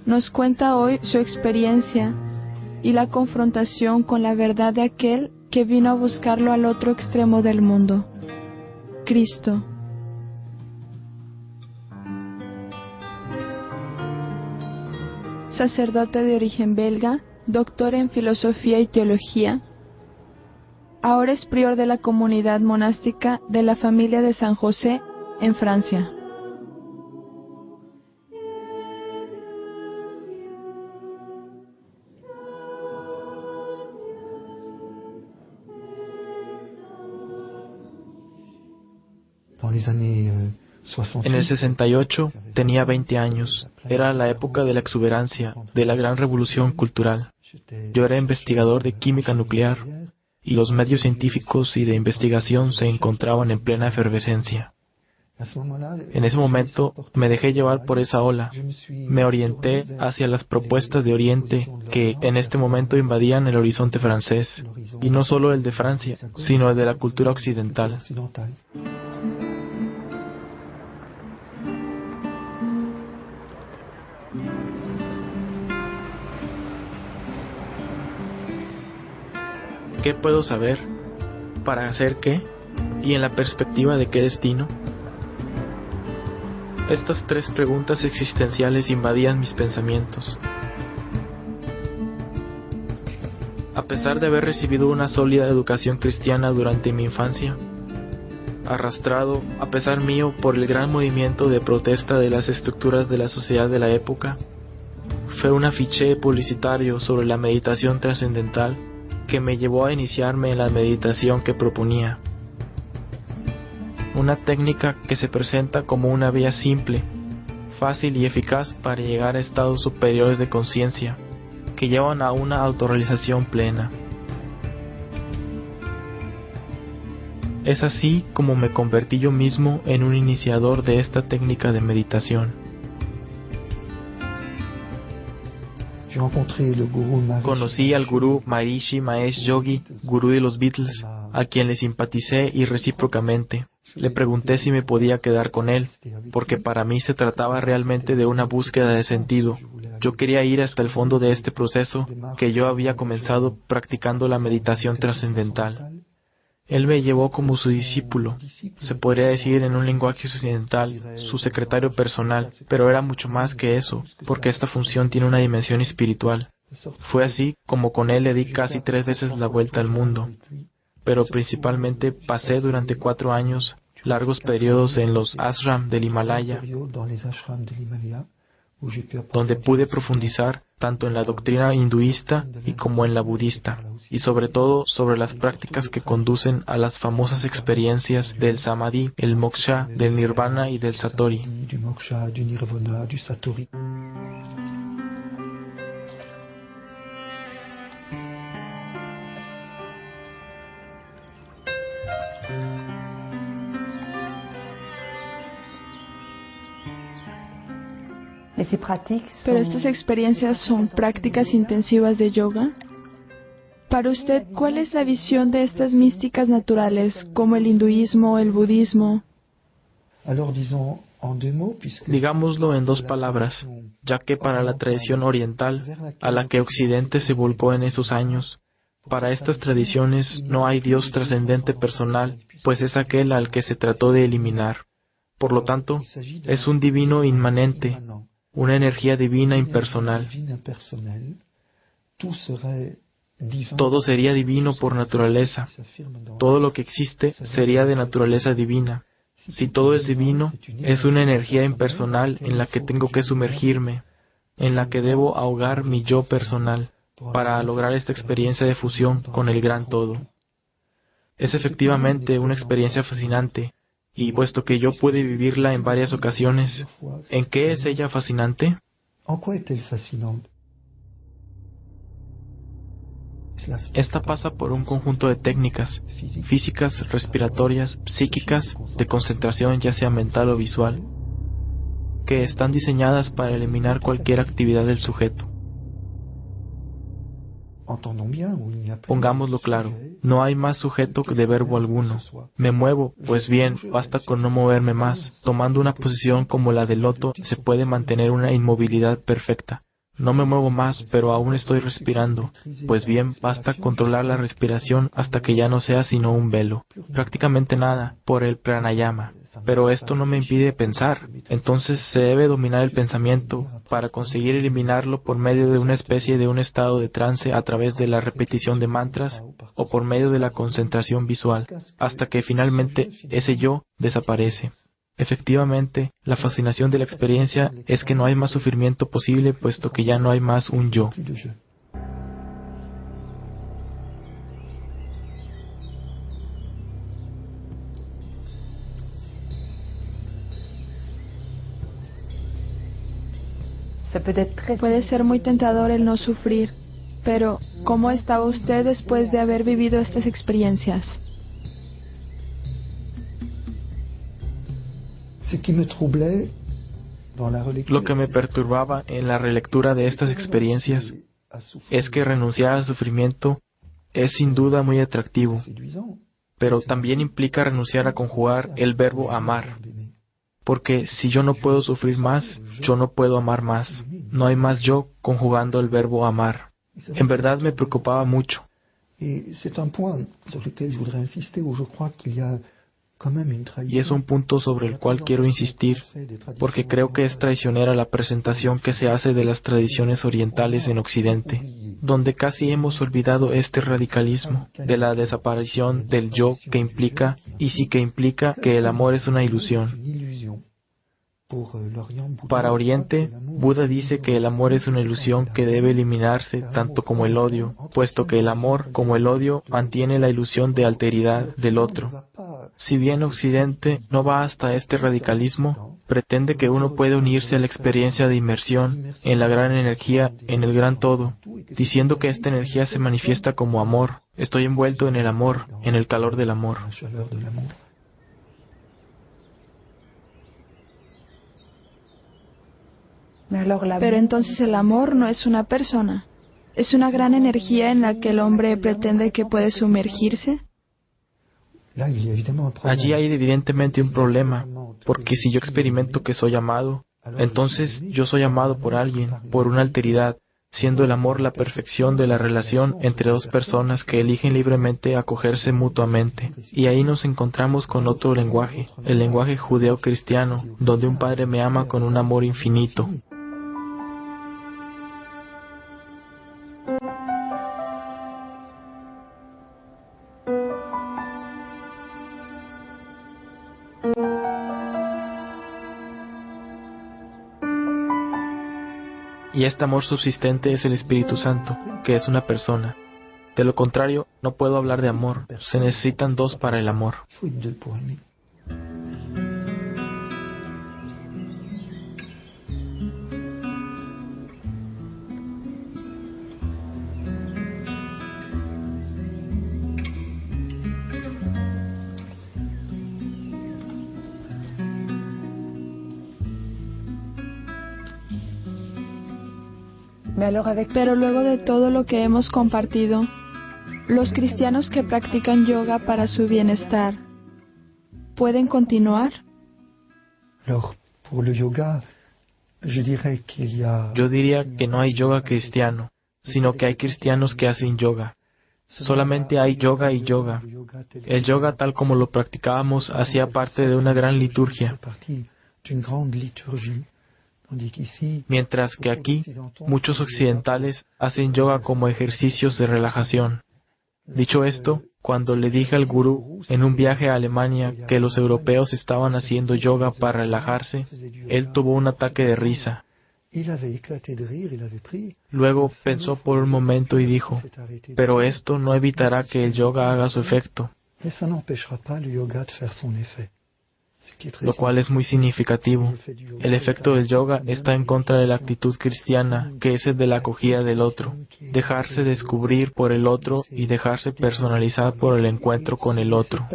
nos cuenta hoy su experiencia y la confrontación con la verdad de aquel que vino a buscarlo al otro extremo del mundo, Cristo. Sacerdote de origen belga, doctor en filosofía y teología, ahora es prior de la comunidad monástica de la familia de San José en Francia. En el 68 tenía 20 años. Era la época de la exuberancia, de la gran revolución cultural. Yo era investigador de química nuclear y los medios científicos y de investigación se encontraban en plena efervescencia. En ese momento me dejé llevar por esa ola. Me orienté hacia las propuestas de Oriente que en este momento invadían el horizonte francés, y no solo el de Francia, sino el de la cultura occidental. ¿Qué puedo saber? ¿Para hacer qué? ¿Y en la perspectiva de qué destino? Estas tres preguntas existenciales invadían mis pensamientos. A pesar de haber recibido una sólida educación cristiana durante mi infancia, arrastrado, a pesar mío, por el gran movimiento de protesta de las estructuras de la sociedad de la época, fue un afiche publicitario sobre la meditación trascendental que me llevó a iniciarme en la meditación que proponía. Una técnica que se presenta como una vía simple, fácil y eficaz para llegar a estados superiores de conciencia, que llevan a una autorrealización plena. Es así como me convertí yo mismo en un iniciador de esta técnica de meditación. Conocí al gurú Maharishi Mahesh Yogi, gurú de los Beatles, a quien le simpaticé y recíprocamente. Le pregunté si me podía quedar con él, porque para mí se trataba realmente de una búsqueda de sentido. Yo quería ir hasta el fondo de este proceso que yo había comenzado practicando la meditación trascendental. Él me llevó como su discípulo, se podría decir en un lenguaje occidental, su secretario personal, pero era mucho más que eso, porque esta función tiene una dimensión espiritual. Fue así como con él le di casi 3 veces la vuelta al mundo, pero principalmente pasé durante 4 años, largos periodos en los ashram del Himalaya, donde pude profundizar tanto en la doctrina hinduista y como en la budista, y sobre todo sobre las prácticas que conducen a las famosas experiencias del samadhi, el moksha, del nirvana y del satori. Pero estas experiencias son prácticas intensivas de yoga. Para usted, ¿cuál es la visión de estas místicas naturales, como el hinduismo o el budismo? Digámoslo en 2 palabras, ya que para la tradición oriental, a la que Occidente se volcó en esos años, para estas tradiciones no hay Dios trascendente personal, pues es aquel al que se trató de eliminar. Por lo tanto, es un divino inmanente, una energía divina impersonal. Todo sería divino por naturaleza. Todo lo que existe sería de naturaleza divina. Si todo es divino, es una energía impersonal en la que tengo que sumergirme, en la que debo ahogar mi yo personal, para lograr esta experiencia de fusión con el gran todo. Es efectivamente una experiencia fascinante, y puesto que yo pude vivirla en varias ocasiones, ¿en qué es ella fascinante? Esta pasa por un conjunto de técnicas, físicas, respiratorias, psíquicas, de concentración ya sea mental o visual, que están diseñadas para eliminar cualquier actividad del sujeto. Pongámoslo claro, no hay más sujeto que de verbo alguno. Me muevo, pues bien, basta con no moverme más. Tomando una posición como la del loto, se puede mantener una inmovilidad perfecta. No me muevo más, pero aún estoy respirando. Pues bien, basta controlar la respiración hasta que ya no sea sino un velo. Prácticamente nada, por el pranayama. Pero esto no me impide pensar. Entonces se debe dominar el pensamiento para conseguir eliminarlo por medio de una especie de un estado de trance a través de la repetición de mantras o por medio de la concentración visual, hasta que finalmente ese yo desaparece. Efectivamente, la fascinación de la experiencia es que no hay más sufrimiento posible puesto que ya no hay más un yo. Puede ser muy tentador el no sufrir, pero ¿cómo estaba usted después de haber vivido estas experiencias? Lo que me perturbaba en la relectura de estas experiencias es que renunciar al sufrimiento es sin duda muy atractivo, pero también implica renunciar a conjugar el verbo amar, porque si yo no puedo sufrir más, yo no puedo amar más. No hay más yo conjugando el verbo amar. En verdad me preocupaba mucho. Y es un punto sobre el cual quiero insistir, porque creo que es traicionera la presentación que se hace de las tradiciones orientales en Occidente, donde casi hemos olvidado este radicalismo de la desaparición del yo que implica, y sí que implica, que el amor es una ilusión. Para Oriente, Buda dice que el amor es una ilusión que debe eliminarse tanto como el odio, puesto que el amor, como el odio, mantiene la ilusión de alteridad del otro. Si bien Occidente no va hasta este radicalismo, pretende que uno puede unirse a la experiencia de inmersión en la gran energía, en el gran todo, diciendo que esta energía se manifiesta como amor. Estoy envuelto en el amor, en el calor del amor. Pero entonces el amor no es una persona. ¿Es una gran energía en la que el hombre pretende que puede sumergirse? Allí hay evidentemente un problema, porque si yo experimento que soy amado, entonces yo soy amado por alguien, por una alteridad, siendo el amor la perfección de la relación entre dos personas que eligen libremente acogerse mutuamente. Y ahí nos encontramos con otro lenguaje, el lenguaje judeo-cristiano, donde un padre me ama con un amor infinito. Y este amor subsistente es el Espíritu Santo, que es una persona. De lo contrario, no puedo hablar de amor. Se necesitan dos para el amor. Pero luego de todo lo que hemos compartido, los cristianos que practican yoga para su bienestar, ¿pueden continuar? Yo diría que no hay yoga cristiano, sino que hay cristianos que hacen yoga. Solamente hay yoga y yoga. El yoga tal como lo practicábamos hacía parte de una gran liturgia. Mientras que aquí, muchos occidentales hacen yoga como ejercicios de relajación. Dicho esto, cuando le dije al gurú en un viaje a Alemania que los europeos estaban haciendo yoga para relajarse, él tuvo un ataque de risa. Luego pensó por un momento y dijo, pero esto no evitará que el yoga haga su efecto. Lo cual es muy significativo. El efecto del yoga está en contra de la actitud cristiana, que es el de la acogida del otro, dejarse descubrir por el otro y dejarse personalizar por el encuentro con el otro.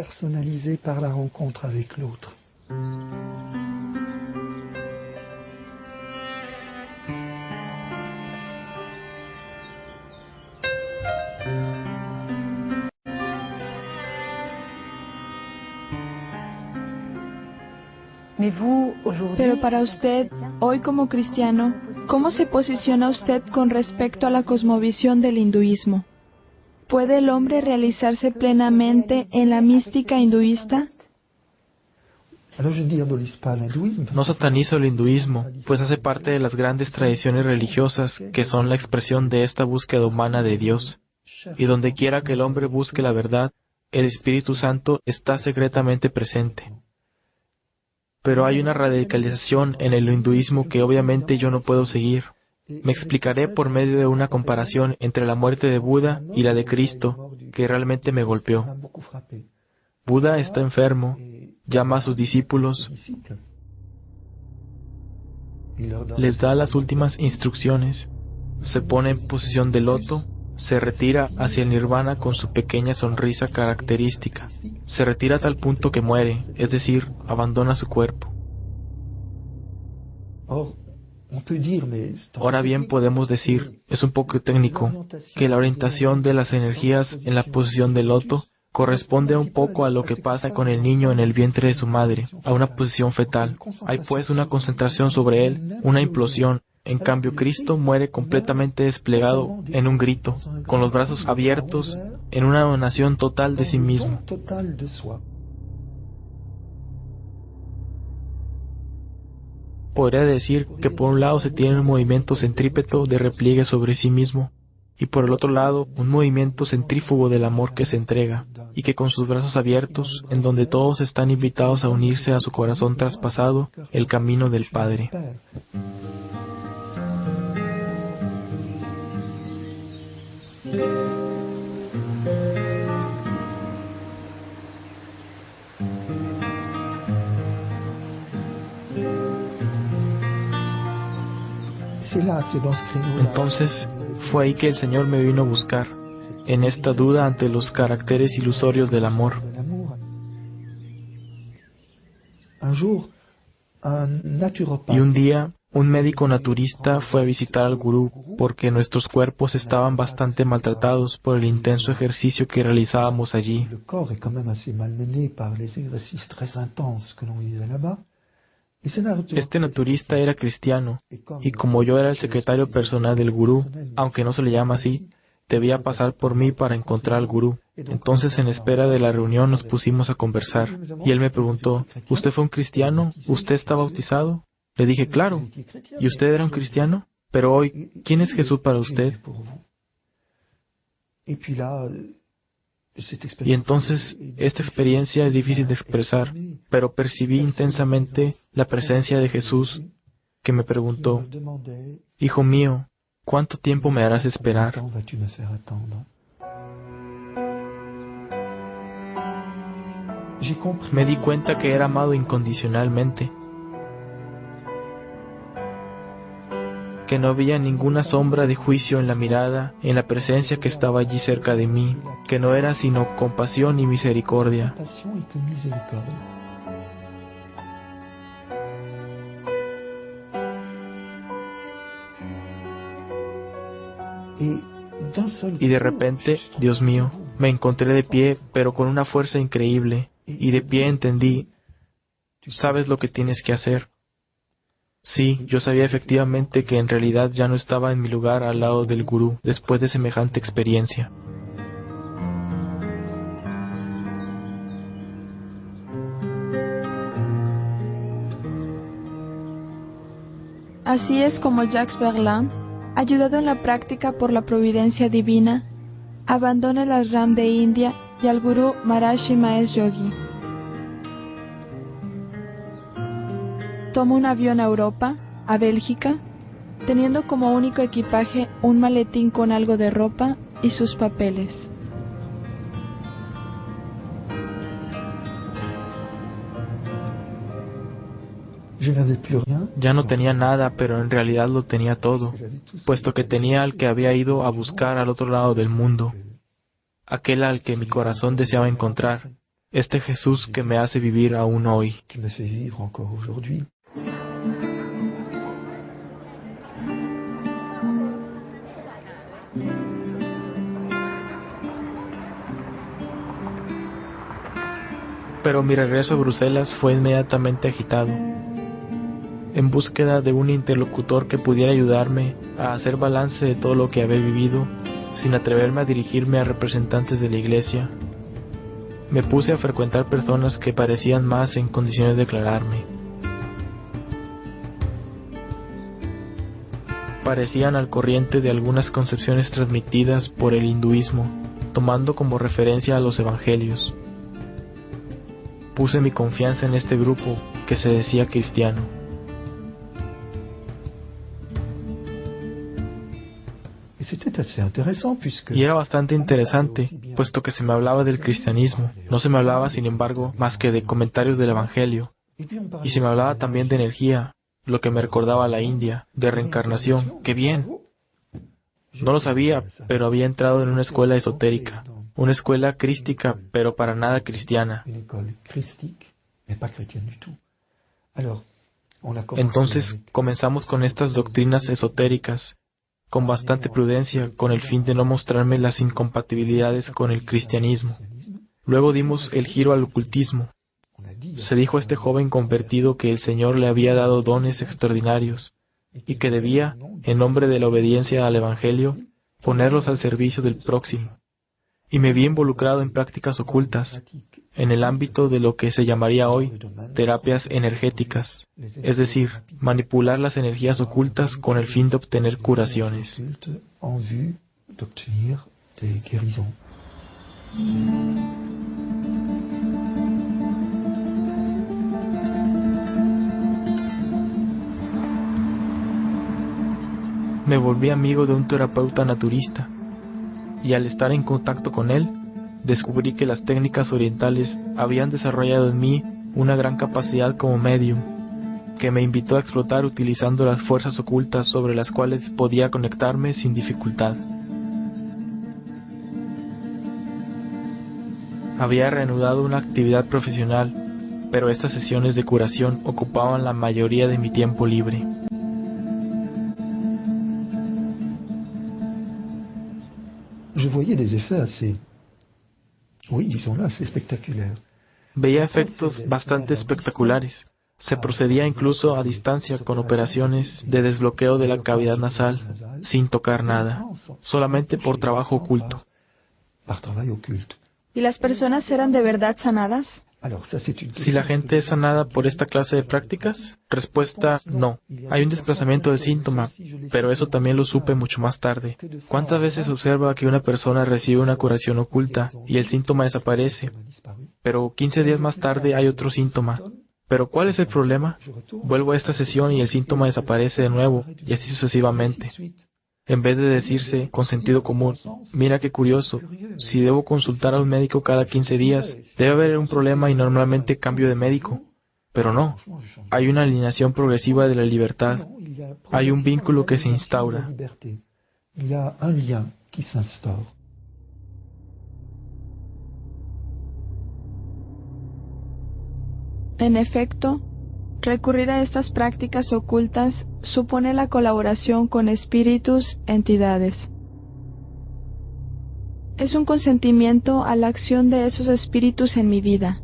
Pero para usted, hoy como cristiano, ¿Cómo se posiciona usted con respecto a la cosmovisión del hinduismo? ¿Puede el hombre realizarse plenamente en la mística hinduista? No satanizo el hinduismo, pues hace parte de las grandes tradiciones religiosas que son la expresión de esta búsqueda humana de Dios. Y donde quiera que el hombre busque la verdad, el Espíritu Santo está secretamente presente. Pero hay una radicalización en el hinduismo que obviamente yo no puedo seguir. Me explicaré por medio de una comparación entre la muerte de Buda y la de Cristo, que realmente me golpeó. Buda está enfermo, llama a sus discípulos, les da las últimas instrucciones, se pone en posición de loto, se retira hacia el nirvana con su pequeña sonrisa característica, se retira a tal punto que muere, es decir, abandona su cuerpo. Ahora bien, podemos decir, es un poco técnico, que la orientación de las energías en la posición de loto corresponde un poco a lo que pasa con el niño en el vientre de su madre, a una posición fetal. Hay pues una concentración sobre él, una implosión. En cambio, Cristo muere completamente desplegado en un grito, con los brazos abiertos, en una donación total de sí mismo. Podría decir que por un lado se tiene un movimiento centrípeto de repliegue sobre sí mismo, y por el otro lado un movimiento centrífugo del amor que se entrega, y que con sus brazos abiertos, en donde todos están invitados a unirse a su corazón traspasado, el camino del Padre. Entonces, fue ahí que el Señor me vino a buscar, en esta duda ante los caracteres ilusorios del amor. Y un día, un médico naturista fue a visitar al gurú porque nuestros cuerpos estaban bastante maltratados por el intenso ejercicio que realizábamos allí. Este naturista era cristiano, y como yo era el secretario personal del gurú, aunque no se le llama así, debía pasar por mí para encontrar al gurú. Entonces, en espera de la reunión, nos pusimos a conversar, y él me preguntó, ¿usted fue un cristiano? ¿Usted está bautizado? Le dije, claro. ¿Y usted era un cristiano? Pero hoy, ¿quién es Jesús para usted? Y entonces, esta experiencia es difícil de expresar, pero percibí intensamente la presencia de Jesús, que me preguntó, Hijo mío, ¿cuánto tiempo me harás esperar? Me di cuenta que era amado incondicionalmente, que no había ninguna sombra de juicio en la mirada, en la presencia que estaba allí cerca de mí, que no era sino compasión y misericordia. Y de repente, Dios mío, me encontré de pie, pero con una fuerza increíble, y de pie entendí, ¿sabes lo que tienes que hacer? Sí, yo sabía efectivamente que en realidad ya no estaba en mi lugar al lado del gurú después de semejante experiencia. Así es como Jacques Verlaine, ayudado en la práctica por la providencia divina, abandona el ashram de India y al gurú Maharishi Mahesh Yogi. Toma un avión a Europa, a Bélgica, teniendo como único equipaje un maletín con algo de ropa y sus papeles. Ya no tenía nada, pero en realidad lo tenía todo, puesto que tenía al que había ido a buscar al otro lado del mundo, aquel al que mi corazón deseaba encontrar, este Jesús que me hace vivir aún hoy. Pero mi regreso a Bruselas fue inmediatamente agitado. en búsqueda de un interlocutor que pudiera ayudarme a hacer balance de todo lo que había vivido, sin atreverme a dirigirme a representantes de la iglesia. Me puse a frecuentar personas que parecían más en condiciones de aclararme. Parecían al corriente de algunas concepciones transmitidas por el hinduismo, tomando como referencia a los evangelios. Puse mi confianza en este grupo que se decía cristiano. Y era bastante interesante, puesto que se me hablaba del cristianismo. No se me hablaba, sin embargo, más que de comentarios del evangelio. Y se me hablaba también de energía, lo que me recordaba a la India, de reencarnación. ¡Qué bien! No lo sabía, pero había entrado en una escuela esotérica, una escuela crística, pero para nada cristiana. Entonces comenzamos con estas doctrinas esotéricas, con bastante prudencia, con el fin de no mostrarme las incompatibilidades con el cristianismo. Luego dimos el giro al ocultismo. Se dijo a este joven convertido que el Señor le había dado dones extraordinarios y que debía, en nombre de la obediencia al Evangelio, ponerlos al servicio del próximo. Y me vi involucrado en prácticas ocultas, en el ámbito de lo que se llamaría hoy terapias energéticas, es decir, manipular las energías ocultas con el fin de obtener curaciones. Me volví amigo de un terapeuta naturista, y al estar en contacto con él, descubrí que las técnicas orientales habían desarrollado en mí una gran capacidad como medium, que me invitó a explotar utilizando las fuerzas ocultas sobre las cuales podía conectarme sin dificultad. Había reanudado una actividad profesional, pero estas sesiones de curación ocupaban la mayoría de mi tiempo libre. Veía efectos bastante espectaculares. Se procedía incluso a distancia con operaciones de desbloqueo de la cavidad nasal, sin tocar nada, solamente por trabajo oculto. ¿Y las personas eran de verdad sanadas? Si la gente es sanada por esta clase de prácticas, respuesta no. Hay un desplazamiento del síntoma, pero eso también lo supe mucho más tarde. ¿Cuántas veces se observa que una persona recibe una curación oculta y el síntoma desaparece, pero 15 días más tarde hay otro síntoma? ¿Pero cuál es el problema? Vuelvo a esta sesión y el síntoma desaparece de nuevo, y así sucesivamente. En vez de decirse con sentido común, mira qué curioso, si debo consultar a un médico cada 15 días, debe haber un problema y normalmente cambio de médico. Pero no, hay una alineación progresiva de la libertad, hay un vínculo que se instaura. En efecto, recurrir a estas prácticas ocultas supone la colaboración con espíritus, entidades. Es un consentimiento a la acción de esos espíritus en mi vida.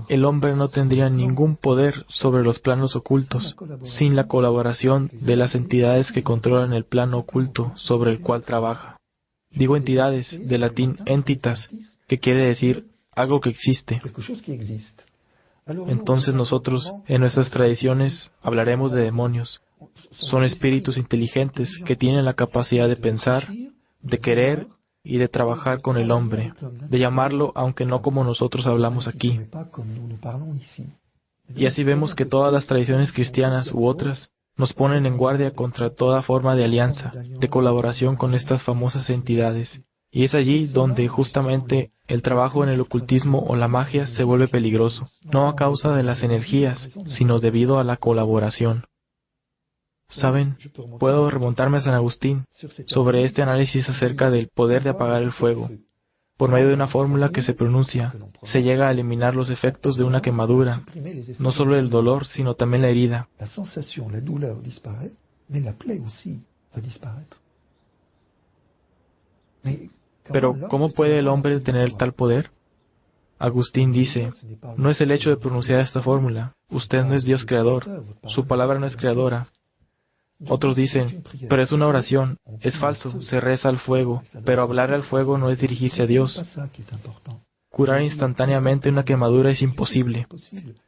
El hombre no tendría ningún poder sobre los planos ocultos sin la colaboración de las entidades que controlan el plano oculto sobre el cual trabaja. Digo entidades, de latín entitas, que quiere decir algo que existe. Entonces nosotros, en nuestras tradiciones, hablaremos de demonios. Son espíritus inteligentes que tienen la capacidad de pensar, de querer y de trabajar con el hombre, de llamarlo aunque no como nosotros hablamos aquí. Y así vemos que todas las tradiciones cristianas u otras nos ponen en guardia contra toda forma de alianza, de colaboración con estas famosas entidades. Y es allí donde justamente el trabajo en el ocultismo o la magia se vuelve peligroso, no a causa de las energías, sino debido a la colaboración. ¿Saben? Puedo remontarme a San Agustín sobre este análisis acerca del poder de apagar el fuego. Por medio de una fórmula que se pronuncia, se llega a eliminar los efectos de una quemadura, no solo el dolor, sino también la herida. Pero, ¿cómo puede el hombre tener tal poder? Agustín dice, no es el hecho de pronunciar esta fórmula. Usted no es Dios creador. Su palabra no es creadora. Otros dicen, pero es una oración. Es falso, se reza al fuego. Pero hablar al fuego no es dirigirse a Dios. Curar instantáneamente una quemadura es imposible.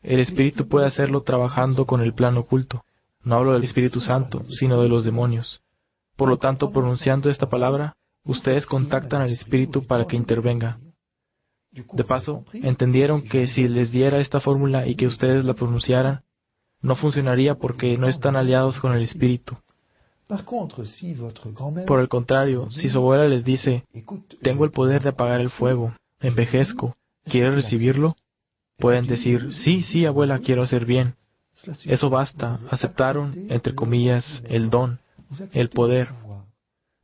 El Espíritu puede hacerlo trabajando con el plano oculto. No hablo del Espíritu Santo, sino de los demonios. Por lo tanto, pronunciando esta palabra, ustedes contactan al Espíritu para que intervenga. De paso, entendieron que si les diera esta fórmula y que ustedes la pronunciaran, no funcionaría porque no están aliados con el Espíritu. Por el contrario, si su abuela les dice, tengo el poder de apagar el fuego, envejezco, ¿quieres recibirlo? Pueden decir, sí, sí, abuela, quiero hacer bien. Eso basta, aceptaron, entre comillas, el don, el poder.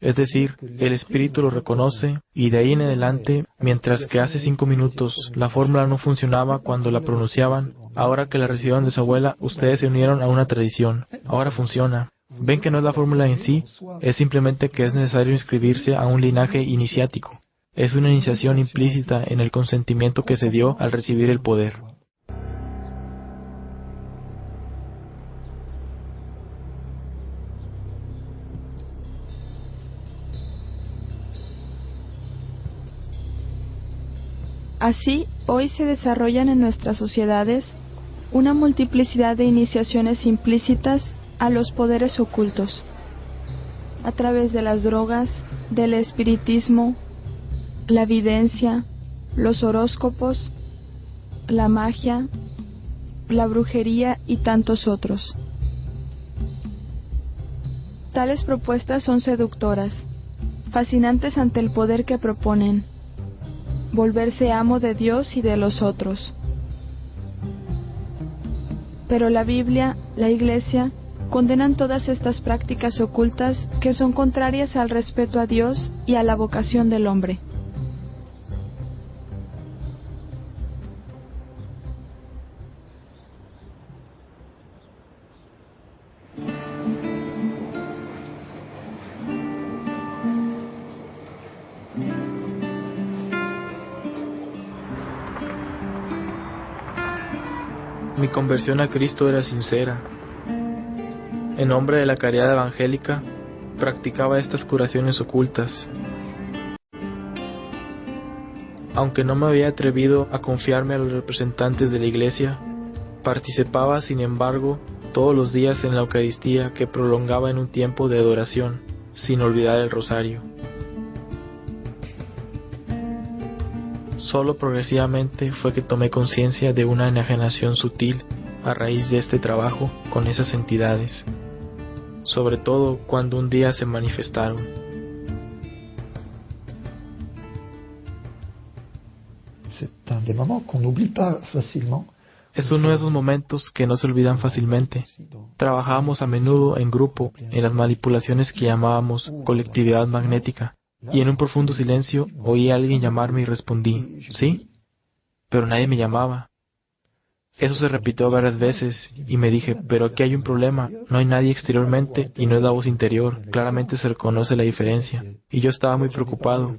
Es decir, el Espíritu lo reconoce y de ahí en adelante, mientras que hace 5 minutos la fórmula no funcionaba cuando la pronunciaban, ahora que la recibieron de su abuela, ustedes se unieron a una tradición. Ahora funciona. Ven que no es la fórmula en sí, es simplemente que es necesario inscribirse a un linaje iniciático. Es una iniciación implícita en el consentimiento que se dio al recibir el poder. Así, hoy se desarrollan en nuestras sociedades una multiplicidad de iniciaciones implícitas a los poderes ocultos, a través de las drogas, del espiritismo, la videncia, los horóscopos, la magia, la brujería y tantos otros. Tales propuestas son seductoras, fascinantes ante el poder que proponen, volverse amo de Dios y de los otros. Pero la Biblia, la Iglesia, condenan todas estas prácticas ocultas que son contrarias al respeto a Dios y a la vocación del hombre. Mi conversión a Cristo era sincera. En nombre de la caridad evangélica, practicaba estas curaciones ocultas. Aunque no me había atrevido a confiarme a los representantes de la Iglesia, participaba, sin embargo, todos los días en la Eucaristía que prolongaba en un tiempo de adoración, sin olvidar el rosario. Solo progresivamente fue que tomé conciencia de una enajenación sutil a raíz de este trabajo con esas entidades, sobre todo cuando un día se manifestaron. Es uno de esos momentos que no se olvidan fácilmente. Trabajábamos a menudo en grupo en las manipulaciones que llamábamos colectividad magnética. Y en un profundo silencio oí a alguien llamarme y respondí, ¿sí? Pero nadie me llamaba. Eso se repitió varias veces y me dije, pero aquí hay un problema, no hay nadie exteriormente y no es la voz interior, claramente se reconoce la diferencia. Y yo estaba muy preocupado.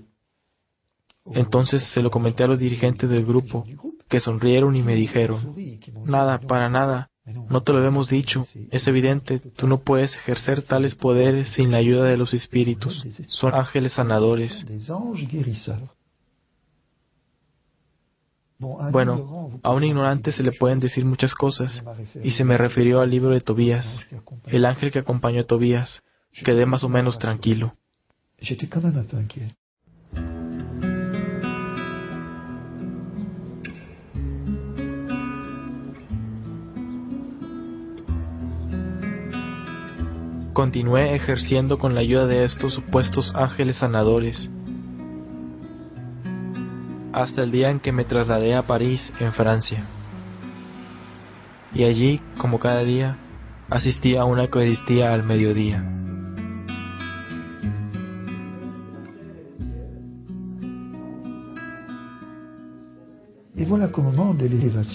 Entonces se lo comenté a los dirigentes del grupo, que sonrieron y me dijeron, nada, para nada. No te lo hemos dicho, es evidente, tú no puedes ejercer tales poderes sin la ayuda de los espíritus. Son ángeles sanadores. Bueno, a un ignorante se le pueden decir muchas cosas, y se me refirió al libro de Tobías, el ángel que acompañó a Tobías. Quedé más o menos tranquilo. Continué ejerciendo con la ayuda de estos supuestos ángeles sanadores, hasta el día en que me trasladé a París, en Francia. Y allí, como cada día, asistí a una Eucaristía al mediodía.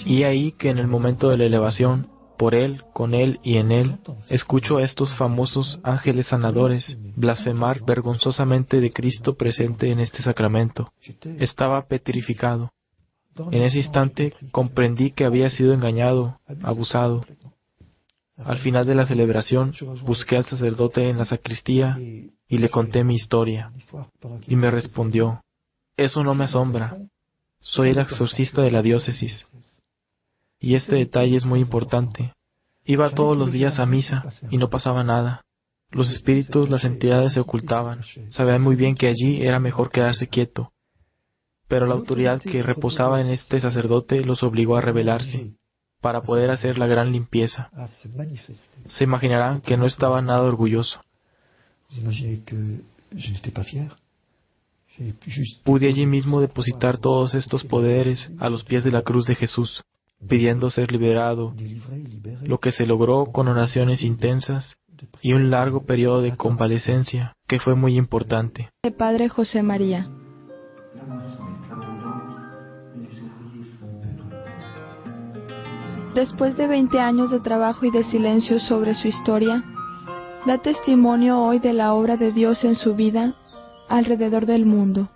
Y ahí que en el momento de la elevación, Por Él, con Él y en Él, escucho a estos famosos ángeles sanadores blasfemar vergonzosamente de Cristo presente en este sacramento. Estaba petrificado. En ese instante comprendí que había sido engañado, abusado. Al final de la celebración, busqué al sacerdote en la sacristía y le conté mi historia. Y me respondió: «Eso no me asombra. Soy el exorcista de la diócesis. Y este detalle es muy importante. Iba todos los días a misa y no pasaba nada. Los espíritus, las entidades se ocultaban. Sabía muy bien que allí era mejor quedarse quieto. Pero la autoridad que reposaba en este sacerdote los obligó a rebelarse para poder hacer la gran limpieza. Se imaginarán que no estaba nada orgulloso. Pude allí mismo depositar todos estos poderes a los pies de la cruz de Jesús, pidiendo ser liberado, lo que se logró con oraciones intensas y un largo periodo de convalecencia, que fue muy importante. De Padre José María. Después de 20 años de trabajo y de silencio sobre su historia, da testimonio hoy de la obra de Dios en su vida alrededor del mundo.